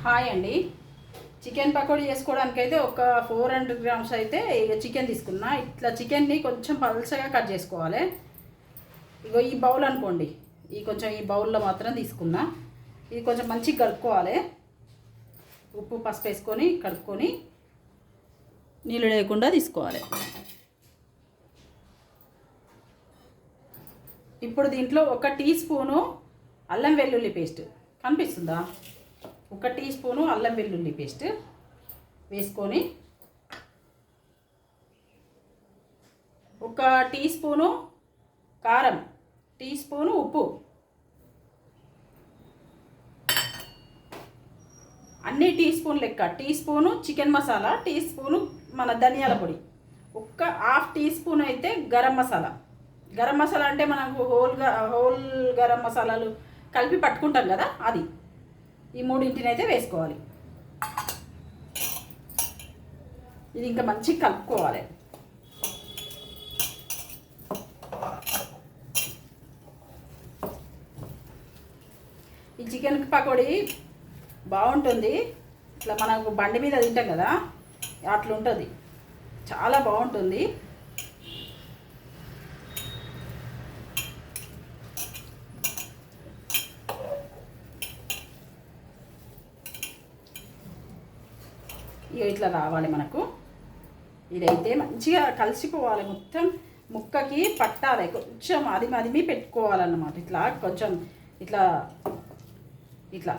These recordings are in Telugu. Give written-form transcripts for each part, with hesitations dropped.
హాయ్ అండి. చికెన్ పకోడీ చేసుకోవడానికైతే ఒక 400 గ్రామ్స్ అయితే ఇక చికెన్ తీసుకున్నా. ఇట్లా చికెన్ని కొంచెం పలుచగా కట్ చేసుకోవాలి. ఇగో ఈ బౌల్ అనుకోండి, ఈ బౌల్లో మాత్రం తీసుకున్నా. ఇది కొంచెం మంచిగా కలుపుకోవాలి. ఉప్పు పసుపు వేసుకొని కలుపుకొని నీళ్ళు లేకుండా తీసుకోవాలి. ఇప్పుడు దీంట్లో 1 టీ స్పూను అల్లం వెల్లుల్లి పేస్ట్ కనిపిస్తుందా? 1 టీ స్పూను అల్లం వెల్లుల్లి పేస్ట్ వేసుకొని 1 టీ స్పూను కారం, టీ స్పూను ఉప్పు, అన్ని టీ స్పూన్ లెక్క, tea spoon chicken masala, tea spoon మన ధనియాల పొడి, 1/2 టీ స్పూన్ అయితే గరం మసాలా. గరం మసాలా అంటే మనకు హోల్ గరం మసాలాలు కలిపి పట్టుకుంటాం కదా, అది. ఈ మూడింటిని అయితే వేసుకోవాలి. ఇది ఇంకా మంచిగా కలుపుకోవాలి. ఈ చికెన్ పకోడీ బాగుంటుంది. ఇట్లా మనకు బండి మీద తింటాం కదా, అట్లా ఉంటుంది. చాలా బాగుంటుంది. ఇక ఇట్లా రావాలి మనకు. ఇదైతే మంచిగా కలిసిపోవాలి, మొత్తం ముక్కకి పట్టాలి. కొంచెం అదిమి పెట్టుకోవాలన్నమాట. ఇట్లా కొంచెం ఇట్లా ఇట్లా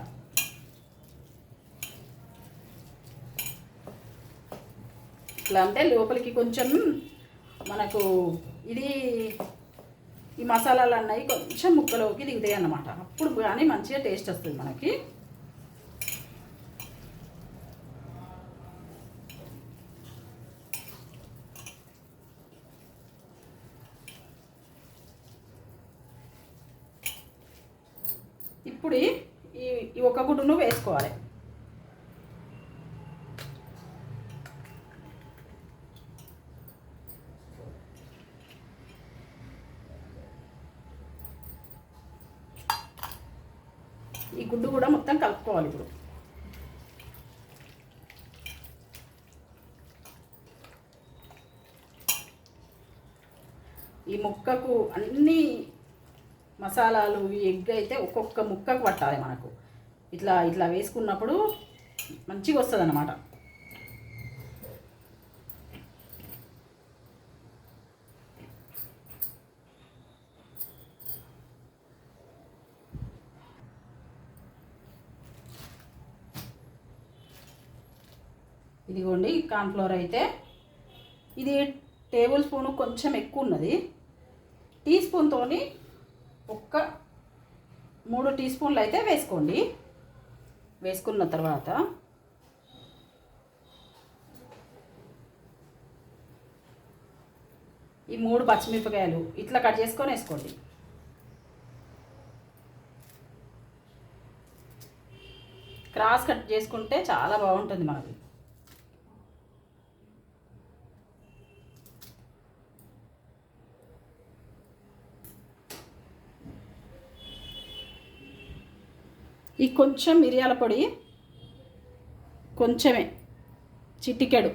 ఇట్లా అంటే లోపలికి కొంచెం మనకు ఇది ఈ మసాలాలు అన్నవి కొంచెం ముక్కలోకి దిగుతాయి అన్నమాట. అప్పుడు కానీ మంచిగా టేస్ట్ వస్తుంది మనకి. ఇప్పుడు ఈ ఒక గుడ్డును వేసుకోవాలి. ఈ గుడ్డు కూడా మొత్తం కలుపుకోవాలి. ఇప్పుడు ఈ ముక్కకు అన్నీ మసాలాలు, ఈ ఎగ్ అయితే ఒక్కొక్క ముక్కకు పట్టాలి మనకు. ఇట్లా ఇట్లా వేసుకున్నప్పుడు మంచిగా వస్తుంది అన్నమాట. ఇదిగోండి కార్న్ఫ్లోర్ అయితే ఇది టేబుల్ స్పూను కొంచెం ఎక్కువ ఉన్నది. టీ స్పూన్తోని 3 టీ స్పూన్లు అయితే వేసుకోండి. వేసుకున్న తర్వాత ఈ 3 పచ్చిమిరపకాయలు ఇట్లా కట్ చేసుకొని వేసుకోండి. క్రాస్ కట్ చేసుకుంటే చాలా బాగుంటుంది మనకి. ఈ కొంచెం మిరియాల పొడి, కొంచెమే చిటికెడు,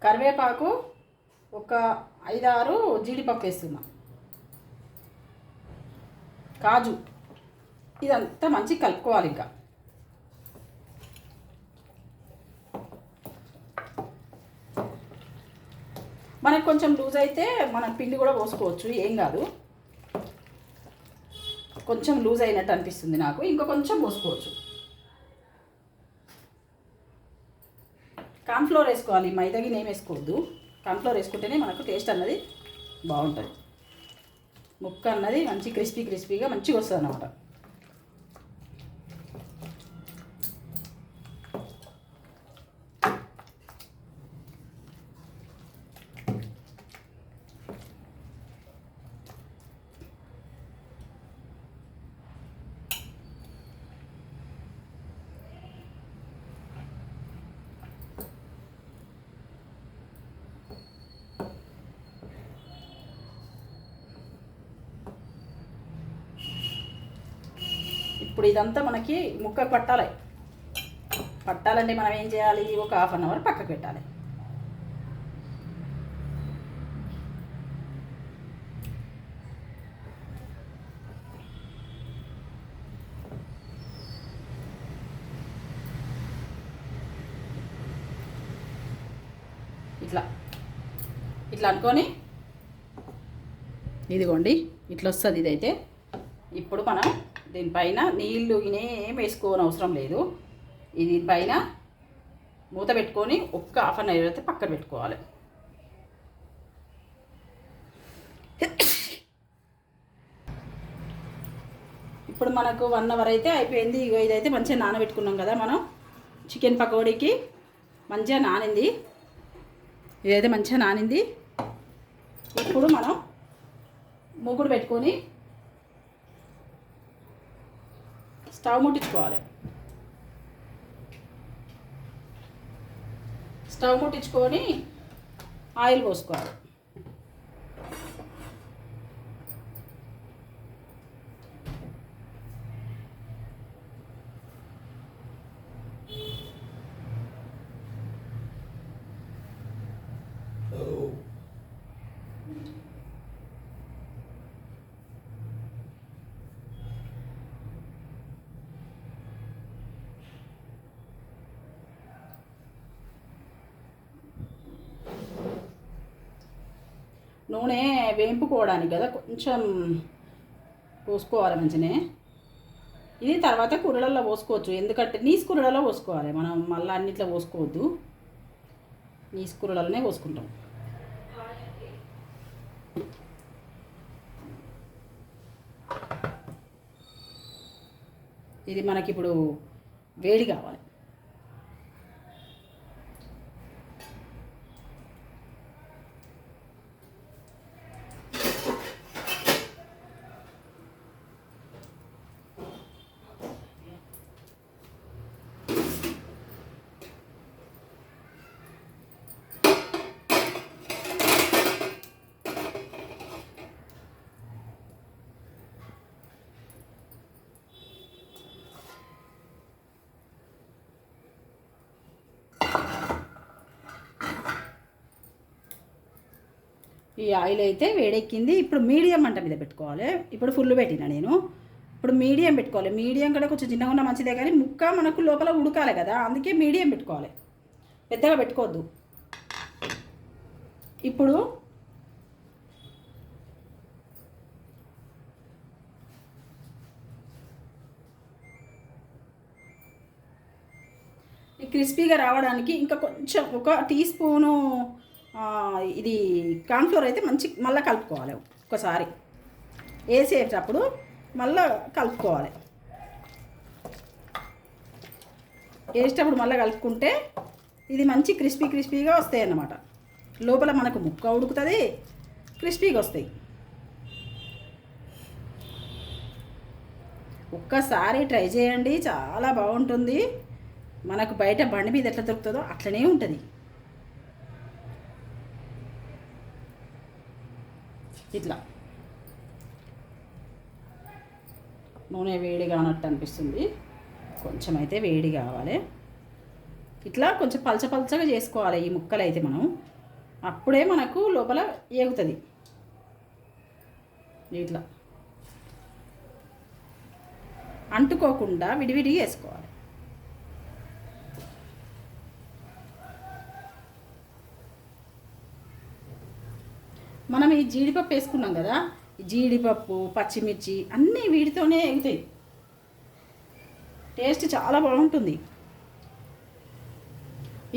కరివేపాకు, ఒక 5-6 జీడిపప్పు వేస్తున్నా, కాజు. ఇదంతా మంచిగా కలుపుకోవాలి. ఇంకా మనకు కొంచెం లూజ్ అయితే మనం పిండి కూడా పోసుకోవచ్చు, ఏం కాదు. కొంచెం లూజ్ అయినట్టు అనిపిస్తుంది నాకు, ఇంకా కొంచెం పోసుకోవచ్చు. కార్న్ఫ్లోర్ వేసుకోవాలి, మైదాకి ఏం వేసుకోవద్దు. కార్న్ఫ్లోర్ వేసుకుంటేనే మనకు టేస్ట్ అన్నది బాగుంటుంది. ముక్క అన్నది మంచి క్రిస్పీగా మంచిగా వస్తుంది అన్నమాట. ఇప్పుడు ఇదంతా మనకి ముక్కకు పట్టాలంటే మనం ఏం చేయాలి, ఒక హాఫ్ అన్ అవర్ పక్కకు పెట్టాలి. ఇట్లా ఇట్లా అనుకొని ఇదిగోండి ఇట్లా వస్తుంది ఇదైతే. ఇప్పుడు మనం దీనిపైన నీళ్ళు ఏం వేసుకోని అవసరం లేదు. దీనిపైన మూత పెట్టుకొని ఒక్క హాఫ్ అన్ అవర్ అయితే పక్కన పెట్టుకోవాలి. ఇప్పుడు మనకు 1 అవర్ అయితే అయిపోయింది. ఇదైతే మంచిగా నానబెట్టుకున్నాం కదా మనం చికెన్ పకోడీకి. మంచిగా నానింది, ఇదైతే మంచిగా నానింది. ఇప్పుడు మనం మూకుడు పెట్టుకొని స్టవ్ ముట్టించుకోవాలి. స్టవ్ ముట్టించుకొని ఆయిల్ పోసుకోవాలి. నూనె వేంపుకోవడానికి కదా కొంచెం పోసుకోవాలి మంచినే. ఇది తర్వాత కూరలలో పోసుకోవచ్చు, ఎందుకంటే నీసు కూరలలో పోసుకోవాలి. మనం మళ్ళీ అన్నిట్లో పోసుకోవద్దు, నీసు కూరలలోనే పోసుకుంటాం. ఇది మనకి ఇప్పుడు వేడి కావాలి. ఈ ఆయిల్ అయితే వేడెక్కింది. ఇప్పుడు మీడియం మంట మీద పెట్టుకోవాలి. ఇప్పుడు ఫుల్ పెట్టినా నేను, ఇప్పుడు మీడియం పెట్టుకోవాలి. మీడియం కూడా కొంచెం చిన్నగా ఉన్న మంచిదే, కానీ ముక్క మనకు లోపల ఉడకాలి కదా, అందుకే మీడియం పెట్టుకోవాలి, పెద్దగా పెట్టుకోవద్దు. ఇప్పుడు క్రిస్పీగా రావడానికి ఇంకా కొంచెం ఒక టీ స్పూను ఇది కార్న్ఫ్లోర్ అయితే మళ్ళీ కలుపుకోవాలి. ఒకసారి వేసేటప్పుడు మళ్ళీ కలుపుకోవాలి. వేసేటప్పుడు మళ్ళీ కలుపుకుంటే ఇది మంచి క్రిస్పీగా వస్తాయి అన్నమాట. లోపల మనకు ముక్క ఉడుకుతుంది, క్రిస్పీగా వస్తాయి. ఒక్కసారి ట్రై చేయండి, చాలా బాగుంటుంది. మనకు బయట బండి మీద ఎట్లా దొరుకుతుందో అట్లనే ఉంటుంది. ఇట్లా నూనె వేడి కానట్టు అనిపిస్తుంది, కొంచెం అయితే వేడి కావాలి. ఇట్లా కొంచెం పలచగా చేసుకోవాలి ఈ ముక్కలు అయితే మనం, అప్పుడే మనకు లోపల ఏగుతుంది. ఇట్లా అంటుకోకుండా విడివిడిగా వేసుకోవాలి. మనం ఈ జీడిపప్పు వేసుకున్నాం కదా, జీడిపప్పు పచ్చిమిర్చి అన్నీ వీటితోనే ఎగుతాయి. టేస్ట్ చాలా బాగుంటుంది.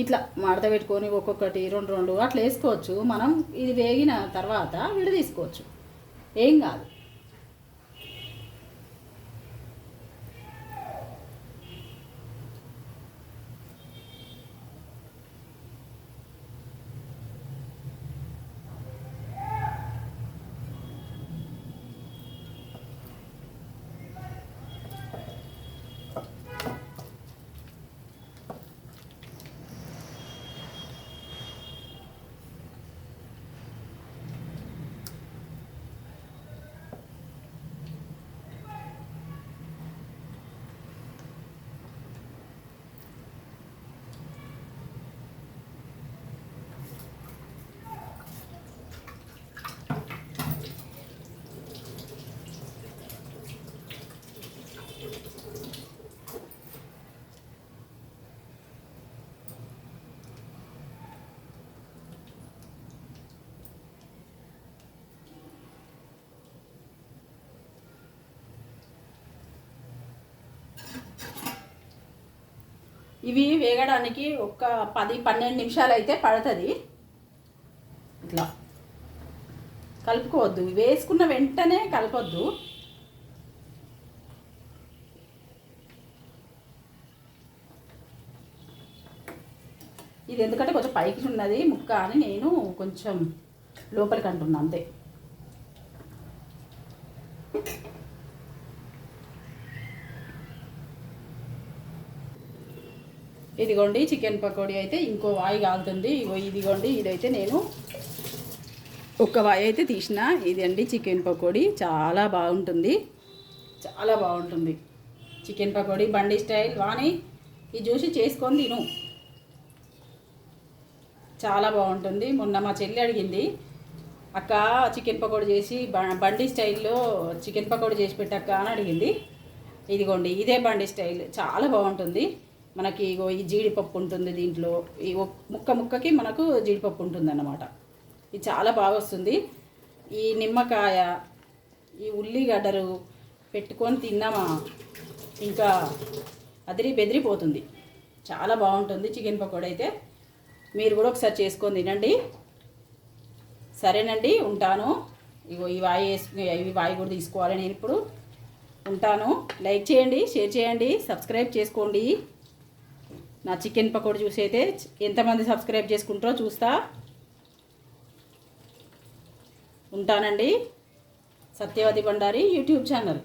ఇట్లా మడత పెట్టుకొని ఒక్కొక్కటి రెండు అట్లా వేసుకోవచ్చు. మనం ఇది వేగిన తర్వాత విడి తీసుకోవచ్చు, ఏం కాదు. ఇవి వేగడానికి ఒక 10-12 నిమిషాలు అయితే పడుతుంది. ఇట్లా కలుపుకోవద్దు, వేసుకున్న వెంటనే కలపొద్దు. ఇది ఎందుకంటే కొంచెం పైకి ఉన్నది ముక్క అని నేను కొంచెం లోపలికి అంటున్నా అంతే. ఇదిగోండి చికెన్ పకోడీ అయితే ఇంకో వాయి కాలుతుంది. ఇదిగోండి ఇదైతే నేను ఒక వాయి అయితే తీసిన. ఇది అండి చికెన్ పకోడీ, చాలా బాగుంటుంది, చాలా బాగుంటుంది చికెన్ పకోడీ బండి స్టైల్. వాణి ఇది చూసి చేసుకొని తిను, చాలా బాగుంటుంది. మొన్న మా చెల్లి అడిగింది, అక్క చికెన్ పకోడీ చేసి బండి స్టైల్లో చికెన్ పకోడీ చేసి పెట్టక్క అని అడిగింది. ఇదిగోండి ఇదే బండి స్టైల్, చాలా బాగుంటుంది. మనకి ఇగో ఈ జీడిపప్పు ఉంటుంది దీంట్లో, ఈ ముక్క ముక్కకి మనకు జీడిపప్పు ఉంటుంది అన్నమాట. ఇది చాలా బాగా వస్తుంది. ఈ నిమ్మకాయ, ఈ ఉల్లిగడ్డలు పెట్టుకొని తిన్నామా ఇంకా అదిరి బెదిరిపోతుంది, చాలా బాగుంటుంది చికెన్ పకోడీ అయితే. మీరు కూడా ఒకసారి చేసుకొని తినండి. సరేనండి, ఉంటాను. ఇగో ఈ వాయి కూడా తీసుకోవాలి నేను ఇప్పుడు. ఉంటాను. లైక్ చేయండి, షేర్ చేయండి, సబ్స్క్రైబ్ చేసుకోండి. నా చికెన్ పకోడీ చూసి అయితే ఎంతమంది సబ్స్క్రైబ్ చేసుకుంటారో చూస్తా. ఉంటానండి. Satyavathi Bandari YouTube channel.